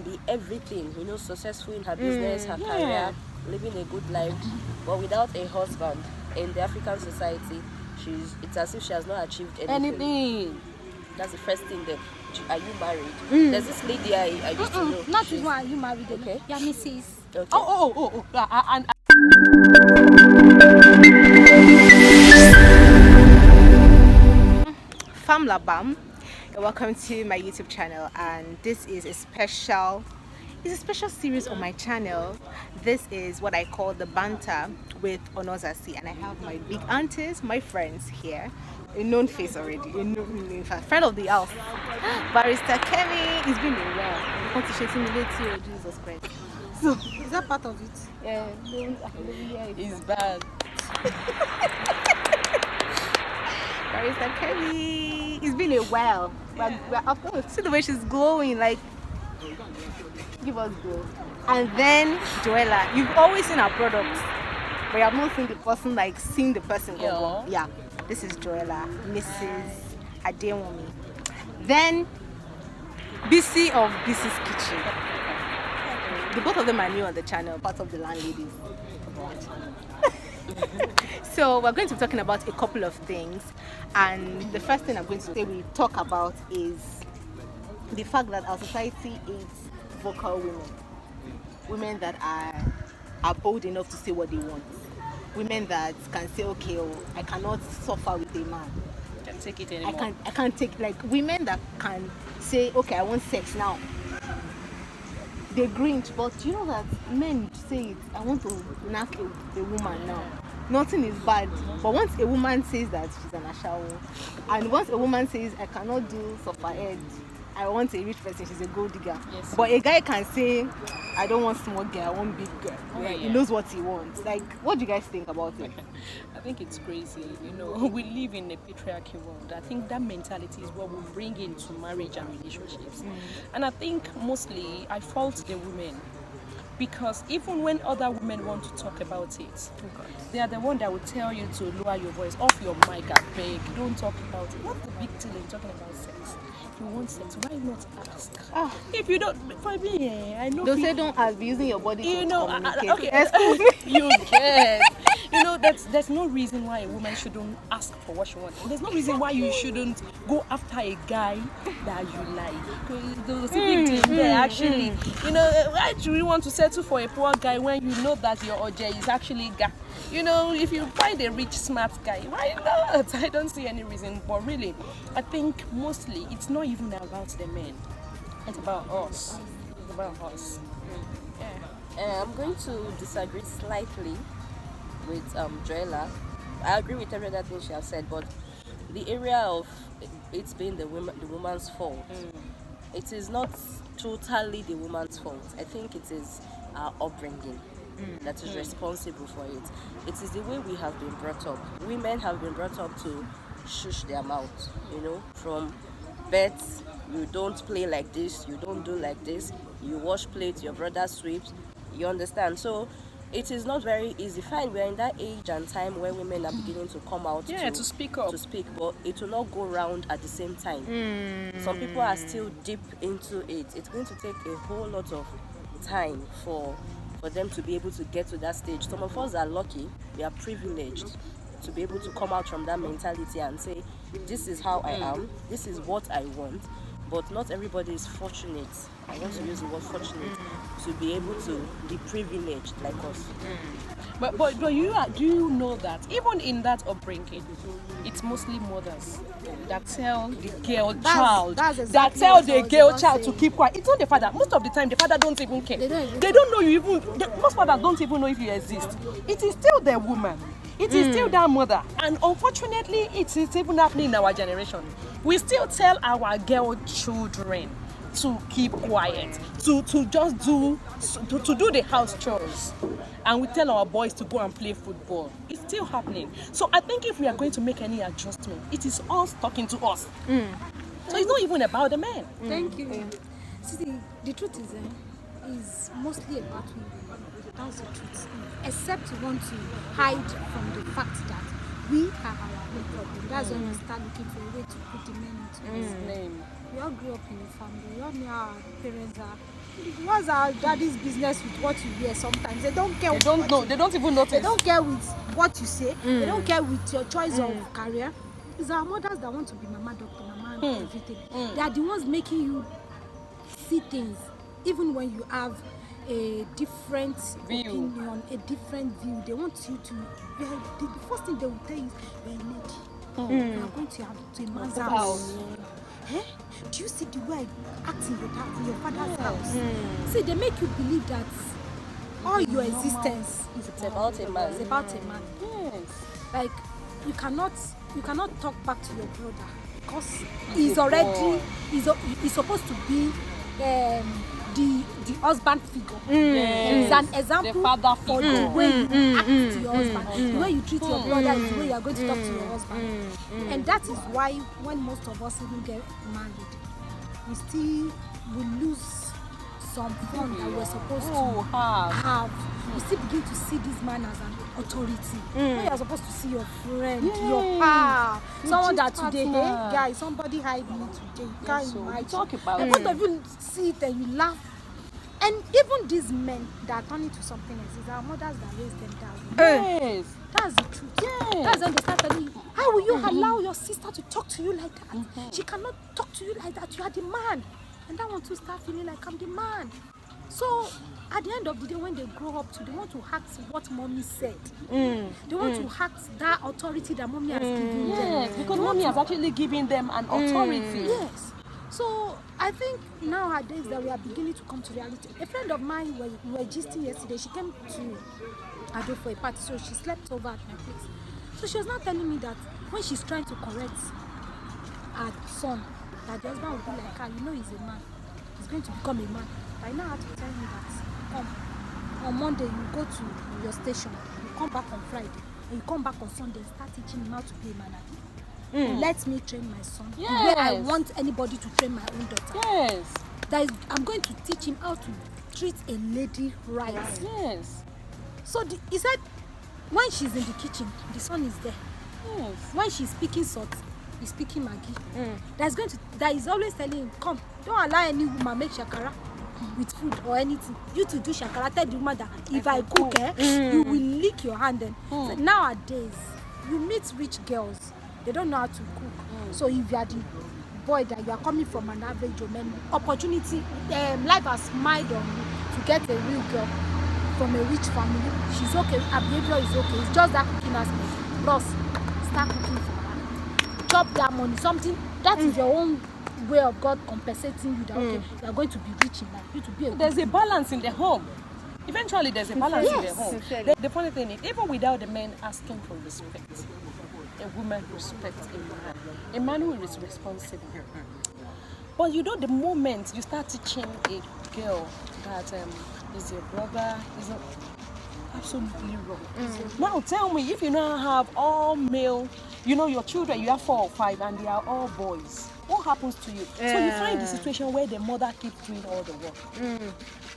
be everything, successful in her business, her career, living a good life, but without a husband in the African society, it's as if she has not achieved anything. That's the first thing there. Are you married? There's this lady I used to know. Not even are you married? Okay. Yeah, Mrs. Okay. Oh. And Famlabam, welcome to my YouTube channel, and this is a special series on my channel. This is what I call the Banter with Onozasie, and I have my big aunties, my friends here, a known face already, in fact, friend of the house, Barrister Kemi. It's been a while. Want to share me later, Jesus Christ. So, is that part of it? Yeah, it's bad. Barrister Kemi, it's been a while. But see the way she's glowing, like, give us glow. And then Joella, you've always seen her products, but you have not seen the person, like seen the person go. Yeah, this is Joella, Mrs. Adewumi. Then BC of BC's Kitchen. The both of them are new on the channel, part of the landladies. So we're going to be talking about a couple of things, and the first thing I'm going to say we talk about is the fact that our society is vocal women that are bold enough to say what they want, women that can say, okay, I cannot suffer with a man, Can't take it anymore. I can't take, like, women that can say, okay, I want sex now. They grinch, but you know that men say it, I want to knock a woman now. Nothing is bad, but once a woman says that she's an ashawo, and once a woman says I cannot do suffer head, I want a rich person, she's a gold digger. Yes. But a guy can say I don't want small girl, I want big girl. He knows what he wants. Like, what do you guys think about it? I think it's crazy. We live in a patriarchy world. I think that mentality is what we bring into marriage and relationships. And I think mostly I fault the women, because even when other women want to talk about it, they are the one that will tell you to lower your voice, off your mic, I beg, don't talk about it. What's the big deal in talking about sex? If you want sex, why not ask? If you don't, for me, I know. Don't say don't ask, be using your body to communicate. Okay, excuse me. You get. There's no reason why a woman shouldn't ask for what she wants. There's no reason why you shouldn't go after a guy that you like. There's a big deal there, actually. Why do you want to settle for a poor guy when you know that your OJ is actually guy? If you find a rich, smart guy, why not? I don't see any reason. But really, I think mostly it's not even about the men. It's about us. It's about us. I'm going to disagree slightly with Joella. I agree with everything she has said, but the area of it being the woman's fault, it is not totally the woman's fault. I think it is our upbringing that is responsible for it. It is the way we have been brought up. Women have been brought up to shush their mouth, from birth. You don't play like this, you don't do like this, you wash plates, your brother sweeps, you understand? So it is not very easy. Fine, we're in that age and time where women are beginning to come out to speak up. But it will not go round at the same time. Some people are still deep into it. It's going to take a whole lot of time for them to be able to get to that stage. Some of us are lucky, we are privileged to be able to come out from that mentality and say, this is how I am, this is what I want. But not everybody is fortunate. I want to use the word fortunate to be able to be privileged like us. But do you know that even in that upbringing, it's mostly mothers that tell the girl child, that tell the girl child to keep quiet. It's not the father. Most of the time, the father don't even care. They don't know you even. Most fathers don't even know if you exist. It is still the woman. It is still that mother. And unfortunately, it is even happening in our generation. We still tell our girl children to keep quiet, to just do the house chores, and we tell our boys to go and play football. It's still happening. So I think if we are going to make any adjustment, it is us talking to us. So it's not even about the men. Thank you. See, the truth is mostly about women. That's the truth. Except you want to hide from the fact that we have our own problem. That's when we start looking for a way to put the men into this name. We all grew up in a family. We all know how our parents are. What's our daddy's business with what you wear? Sometimes they don't care. They don't know. They don't even notice. They don't care with what you say. They don't care with your choice of career. It's our mothers that want to be mama doctor, mama everything. They are the ones making you see things, even when you have a different opinion, a different view. They want you to. The first thing they will tell you is, "You're a lady. You are going to a man's house." Eh? Do you see the way I act in your father's house? See, they make you believe that all your existence is about a man. It's about a man. Yes. Like you cannot talk back to your brother because he's already he's supposed to be the husband figure. He's an example the father for the way you act to your husband. The way you treat your brother is the way you are going to talk to your husband. And that is why when most of us even get married, we lose some fun that we're supposed to have. You still begin to see this man as an authority. When you're supposed to see your friend, your pal, someone that today, hey guys, somebody hide me today. You can't imagine. Talk about And both of you see it and you laugh. And even these men that are turning to something else, it's our mothers that raised them down. Yes. That's the truth. That's when they start telling you, how will you allow your sister to talk to you like that? She cannot talk to you like that. You are the man. And that one to start feeling like I'm the man. So at the end of the day, when they grow up they want to act what mommy said. They want to act that authority that mommy has given them. Yes, because mommy has actually given them an authority. Yes. So I think nowadays that we are beginning to come to reality. A friend of mine, we were gisting yesterday. She came to Ado for a party, so she slept over at my place. So she was now telling me that when she's trying to correct her son, that the husband will be like, you know he's a man. He's going to become a man. I now have to tell him that, come, on Monday you go to your station, you come back on Friday, and you come back on Sunday and start teaching him how to be a man again. Let me train my son the way I want anybody to train my own daughter. Yes. That is, I'm going to teach him how to treat a lady right. Yes. So he said, when she's in the kitchen, the son is there. Yes. When she's speaking salt, he's speaking Maggi. That is always telling him, come, don't allow any woman make shakara with food or anything. You to do shakara, tell the woman that if I cook, you will lick your hand. Then so nowadays, you meet rich girls, they don't know how to cook. So if you are the boy that you are coming from an average woman, opportunity, life has smiled on you to get a real girl from a rich family. She's okay, her behavior is okay. It's just that cooking aspect. Plus, start cooking for her. Chop that money, something that is your own way of God compensating you that okay, you are going to be rich in life. You to be a There's a balance in the home. Eventually, there's a balance in the home. The funny thing is, even without the men asking for respect, a woman respects a man who is responsible. But you know, the moment you start teaching a girl that is your brother, is absolutely wrong. Now tell me, if you now have all male, you know your children, you have 4 or 5 and they are all boys, what happens to you? So you find the situation where the mother keeps doing all the work.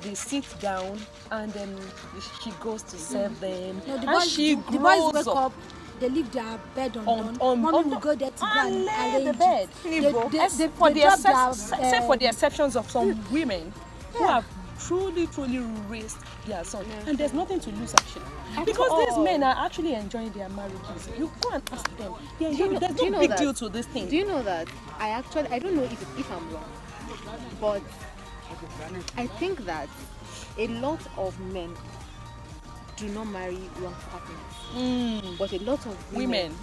They sit down and then she goes to serve them. No, and she the grows boys wake up, they leave their bed undone. Mommy will go there to go and lay the arrange bed. Except for the exceptions of some women who have truly raised their son, and there's nothing to lose actually, because these men are actually enjoying their marriages. You go and ask them, there's no big deal to this thing. Do you know that I don't know if I'm wrong, but I think that a lot of men do not marry wrong partners, but a lot of women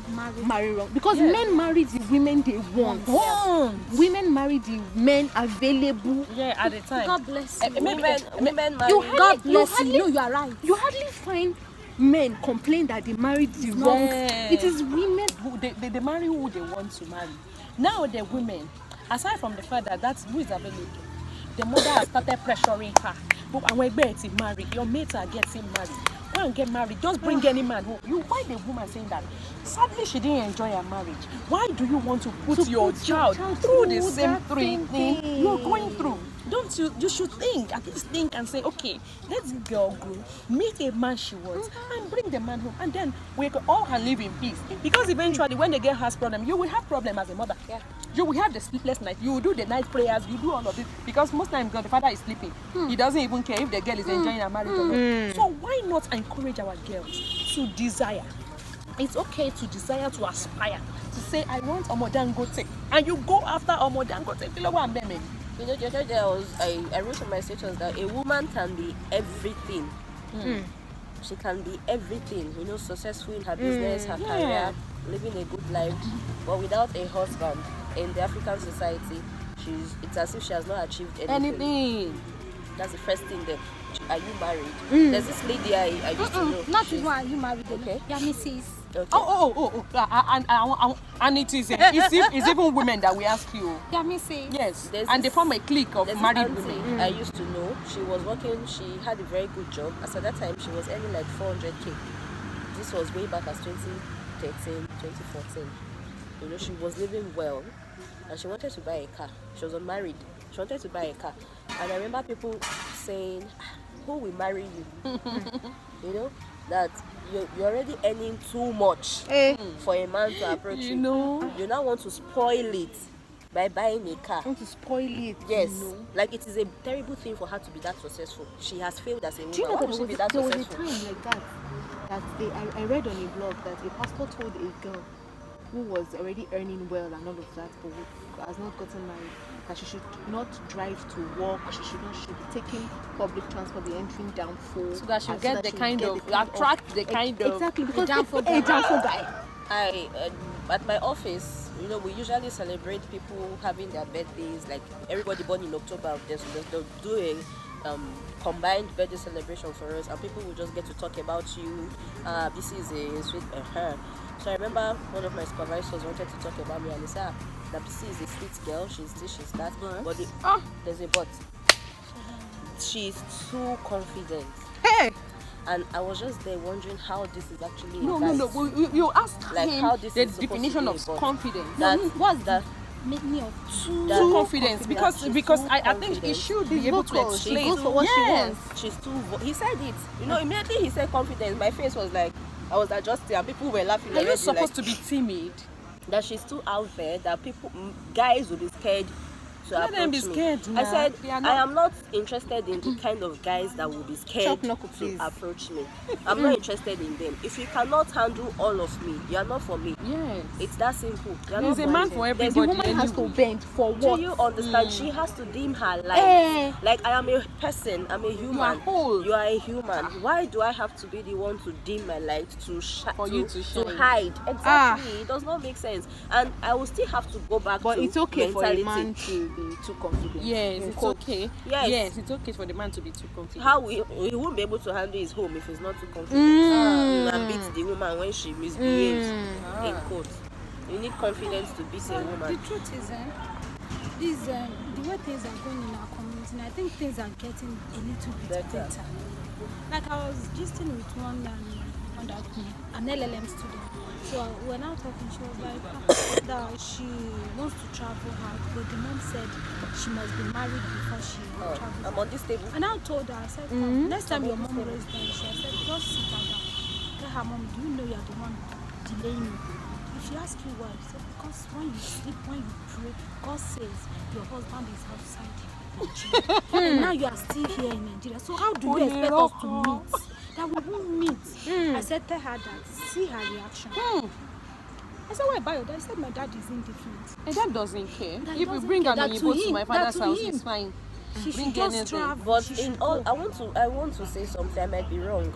marry wrong, because men marry the women they want. Women marry the men available at the time. God bless you. Women marry. God bless you. No, you are right. You hardly find men complain that they married the wrong. It is women who they marry who they want to marry. Now the women, aside from the fact that that's who is available, the mother has started pressuring her. But when we're getting married, your mates are getting married. Go and get married. Just bring any man home. You why the woman saying that? Sadly, she didn't enjoy her marriage. Why do you want to put your put your child child through the through same that thing thing? you're going through? Don't you? You should think, at least think and say, okay, let this girl go, meet a man she wants, and bring the man home, and then we all can live in peace. Because eventually, when the girl has problem, you will have problem as a mother. Yeah. You will have the sleepless night. You will do the night prayers. You do all of this because most times, God, the father is sleeping. He doesn't even care if the girl is enjoying her marriage or not. So why not encourage our girls to desire? It's okay to desire, to aspire, to say, I want Omodangote, and you go after Omodangote. You know, the other day I wrote on my status that a woman can be everything. She can be everything, you know, successful in her business, her career, living a good life, but without a husband in the African society, it's as if she has not achieved anything. That's the first thing there. Are you married? There's this lady I used to know. Not even are you married? Okay. Yeah, Mrs. Okay. And it's even women that we ask you. Yeah, Mrs. Yes, There's and they this- form a clique of There's married this auntie women. I used to know. She was working, she had a very good job. As at that time, she was earning like 400k. This was way back as 2013, 2014. You know, she was living well and she wanted to buy a car. She was unmarried. She wanted to buy a car. And I remember people saying, who will marry you? You know, that you're already earning too much for a man to approach you. You know, You now want to spoil it by buying a car. I want to spoil it. Yes, You know? like it is a terrible thing for her to be that successful. She has failed as a woman. Do you know Why that would she be that there was a successful? time like that I read on a blog that a pastor told a girl who was already earning well and all of that, but who has not gotten married, that she should not drive to work, she should be taking public transport, be entering down full, So that she'll and get the she'll kind get of, the attract the kind of. exactly, because downfall a downfall guy. I at my office, you know, we usually celebrate people having their birthdays. Like everybody born in October, they'll do a combined birthday celebration for us, and people will just get to talk about you. This is a sweet So I remember one of my supervisors wanted to talk about me, and he said, that BC is a sweet girl. She's this, she's that. But there's a but. She's too confident. Hey, And I was just there wondering how this is actually no. advised. You ask Like him how this the is supposed to definition be of about. confidence. That, What's that make me of two? That- True confidence, because She's because too I think he confident. should be She's able to vocal. She explain. goes for what she Yes. wants. she's too he said it, you know, immediately he said confidence, my face was like, I was adjusting and people were laughing Are you already, supposed like, to be timid? that she's too out there, that guys will be scared to Let them be approach me. scared I now. said They are I not- am not interested in the kind of guys that will be scared Chop knuckle, to please. approach me. I'm not interested in them. If you cannot handle all of me, you are not for me. Yes. It's that simple. You are There's not a man me. for The everybody. woman has to anyway. bend for Do what? you understand? She has to dim her light. Eh. Like I am a person, I'm a human. You are whole. You are a human. Why do I have to be the one to dim my light For you to shine. hide? Exactly. It does not make sense. And I will still have to go back But to it's okay for a mentality. man to be too confident. Yes, In it's quotes. okay. Yes. It's okay for the man to be too confident. How he won't be able to handle his home if he's not too confident. And beat the woman when she misbehaves. In quotes. You need confidence to beat a The woman. truth is, the way things are going in our community, and I think things are getting a little bit Better. better. Like I was gisting with one an LLM student. So we're now talking. She was like that she wants to travel out, but the mom said she must be married before she travels. I'm on this table. And I told her, I said, "Come, next time your mom raised the issue, I said, just sit her down. Tell her, mom, do you know you're the one delaying me? If she asks you why, I said, because when you sleep, when you pray, God says your husband is outside Nigeria. And now you are still here in Nigeria. So how do you expect us to meet? That we won't meet. I said, tell her that. See her reaction. I said, why buy your dad? I said, my dad is indifferent. And that doesn't care. That If you doesn't bring care. an That Oyibo to to him- my that father's to house, him. it's fine. She Bring should just anything. travel. But She in should all, go. I want to say something. I might be wrong.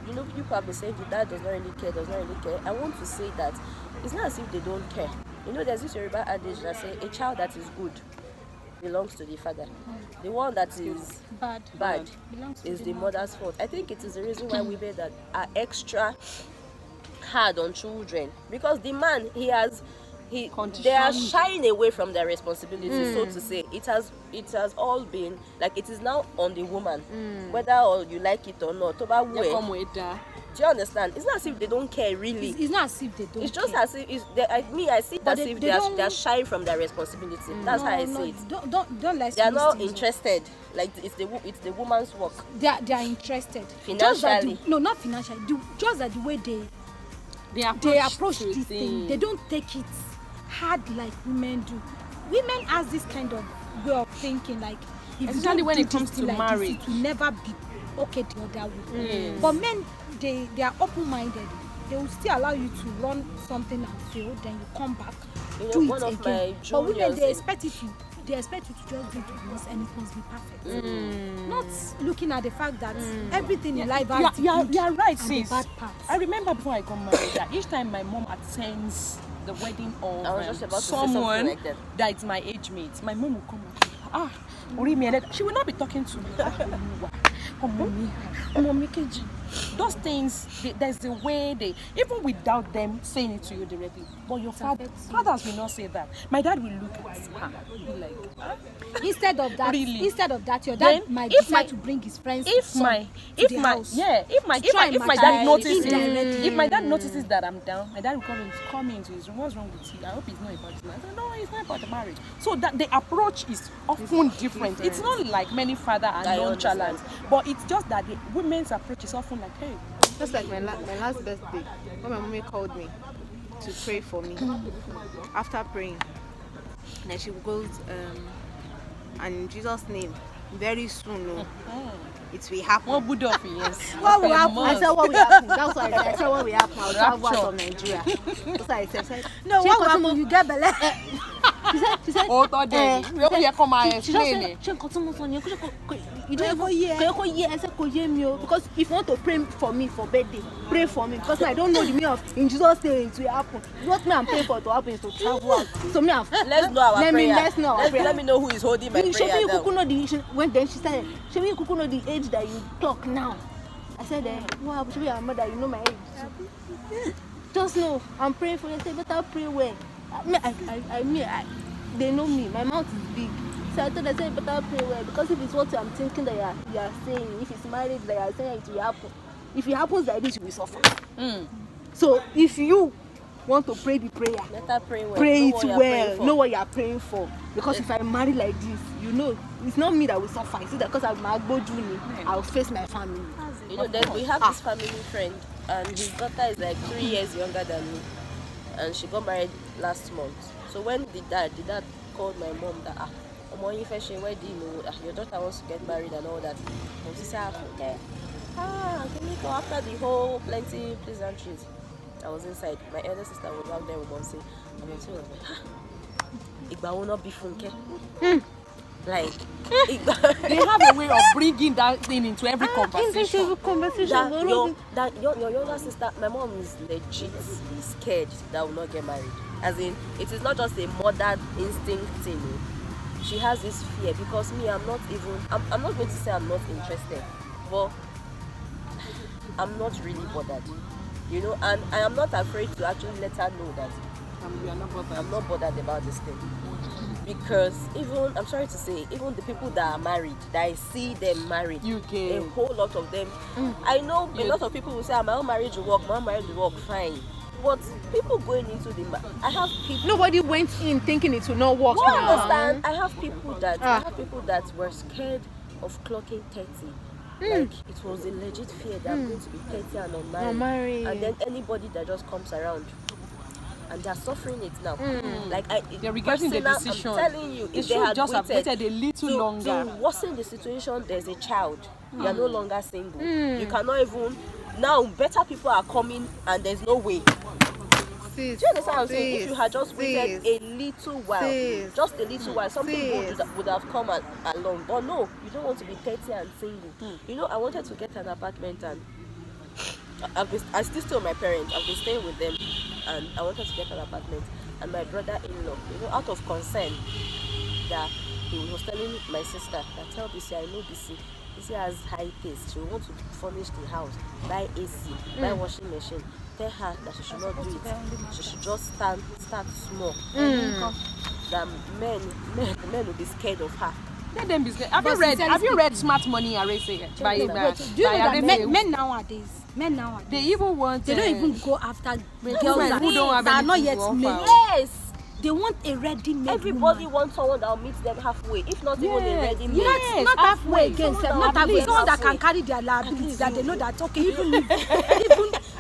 You know, people have been saying the dad does not really care, does not really care. I want to say that it's not as if they don't care. You know, there's this Yoruba adage that say a child that is good belongs to the father. The one that is bad belongs to is the the mother. mother's fault. I think it is the reason why women that are extra hard on children, because the man they are shying away from their responsibility, so to say. It has all been like, it is now on the woman, whether or you like it or not. Toba Yeah, we, come with that. Do you understand? It's not as if they don't care, really. It's not as if they don't. It's just care. as if I see it But as they- if they they're don't- shying from their responsibility. That's how I see it. Don't let's. They are use not things. interested. Like it's the woman's work. They are interested. Financially. Not financially. Just that the way they approach to this thing, they don't take it hard like women do. Women has this kind of way of thinking, like if Especially you don't when do it comes this thing to like marriage. this, it will never be okay the other way. But men, they are open-minded. They will still allow you to run something and fail, then you come back, You know, do one it of again. my But women, juniors they in- expect you to just do it once and it must be perfect. Not looking at the fact that everything in life has the good you are right, and the sis. bad parts. I remember before I got married that each time my mom attends the wedding of I was just about to say something someone like that. that's my age mate, my mom will come and she will not be talking to me. Mommy, Keji. Those things, there's a way they, even without them saying it to you directly, but your fathers will not say that. My dad will look at her and be like, Instead of that, Really? your dad Then, might if decide my- to bring his friends if my house. if my try dad and notices indirectly. if my dad notices that I'm down, my dad will come into his room. What's wrong with you? I hope it's not about this. I said, no, it's not about the marriage. So that the approach is often different. It's not like many father are I nonchalant, but it's just that the women's approach is often like, hey, Just like my last birthday, when my mommy called me to pray for me. After praying, then she goes, and in Jesus' name, very soon, it will happen. what would of yes. What will happen? I said, what will happen? That's why I said, what will happen? I'll travel out from Nigeria. That's why I said, No, she what will continue- happen? You get belly. She said, Oh, thought daddy. We only come and she just explain said, it. she continue on you. You don't even I said, because if you want to pray for me for birthday, pray for me because I don't know the meaning of in Jesus' name it will happen. What me I'm praying for to happen is to travel out. So me have Let's know our prayer. let's know our prayer. Let me know who is holding my Show me prayer you down. kuku know the when then she started. Show me you kuku know the age that you talk now. I said, wow, show me your mother, you know my age. Just know I'm praying for you. I said, better pray well. They know me. My mouth is big. So I told them, I said, better pray well because if it's what I'm thinking that you are saying, if it's marriage that you are saying, it will happen. If it happens like this, you will suffer. So if you want to pray the prayer, Better pray well. pray Know it what you're well, praying for. know what you are praying for. Because if I marry like this, you know, it's not me that will suffer. It's that because I'm Agbo Juni, I'll face my family. You know, then we have this family friend, and his daughter is like 3 years younger than me, and she got married last month. So when the dad called my mom that Omo you first wedding, your daughter wants to get married and all that. And she said, okay. Can we go after the whole plenty pleasantries? I was inside. My elder sister was out there with Monsi, and Monsi was like, Igba will not be funke. Like, They have a way of bringing that thing into every conversation. that your younger sister, my mom is legit scared that will not get married. As in, it is not just a mother instinct thing. She has this fear because me, I'm not going to say I'm not interested, but I'm not really bothered. You know, and I am not afraid to actually let her know that I'm not bothered about this thing. Because even, I'm sorry to say, even the people that are married, that I see them married, a whole lot of them, I know a lot of people will say, my own marriage will work, fine. But people going into I have people. Nobody went in thinking it will not work. You understand? I have people that were scared of clocking 30. Like it was a legit fear that I'm going to be 30 and unmarried. And then anybody that just comes around, and they're suffering it now. Like They're regretting the decision. I'm telling you, It if they should had just have waited a little longer. To worsen the situation, there's a child. You're no longer single. You cannot even now. Better people are coming, and there's no way. Do you understand what I'm saying? If you had just waited a little while, just a little while, something good would have come along. But no, you don't want to be 30 and single. You know, I wanted to get an apartment, and I still stay with my parents. I've been staying with them, and I wanted to get an apartment. And my brother-in-law, you know, out of concern, that he was telling my sister that tell BC, I know BC has high taste. She will want to furnish the house, buy AC, buy washing machine. Tell her that she should not do it. She should just start small. That men will be scared of her. Let them be. Have you read Smart Money Arese by Do you know that men nowadays, they even want they don't even go after girls women who don't have that are not anything yet to made. offer. Yes. They want a ready-made Everybody woman. wants someone that will meet them halfway, if not even a ready made. Yes. Not halfway again, Someone not that halfway. will Someone that halfway. can carry their liabilities, that they know that okay, even if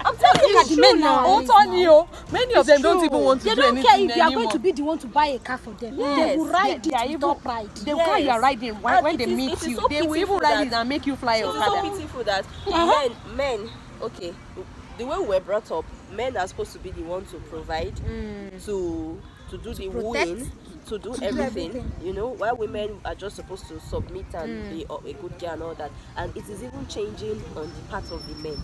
I'm telling look at the men nowadays now. Many of them don't even want to They do don't anything care if they are anymore. going to be the one to buy a car for them. They Yes. will ride They are it even without pride. They will carry their riding And when it they is- meet it is you. so They will even pitiful ride it that- and make you fly your It's so car. pitiful that men, okay, the way we were brought up, men are supposed to be the one to provide, to do the protect, wooing, to do everything, everything. you know, while women are just supposed to submit and be a good girl and all that. And it is even changing on the part of the men.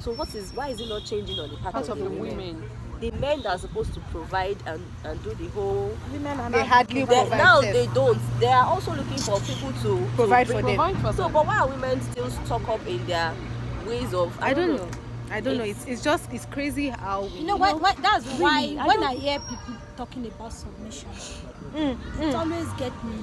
So why is it not changing on the part of the women? The men that are supposed to provide and do the whole, Women are They not hardly providing. provide. now self. they don't. They are also looking for people to Provide bring- for them. Provide for So, them. but why are women still stuck up in their ways of? I don't know. It's crazy how we. You know what? That's why Really, when I hear people talking about submission, it always get me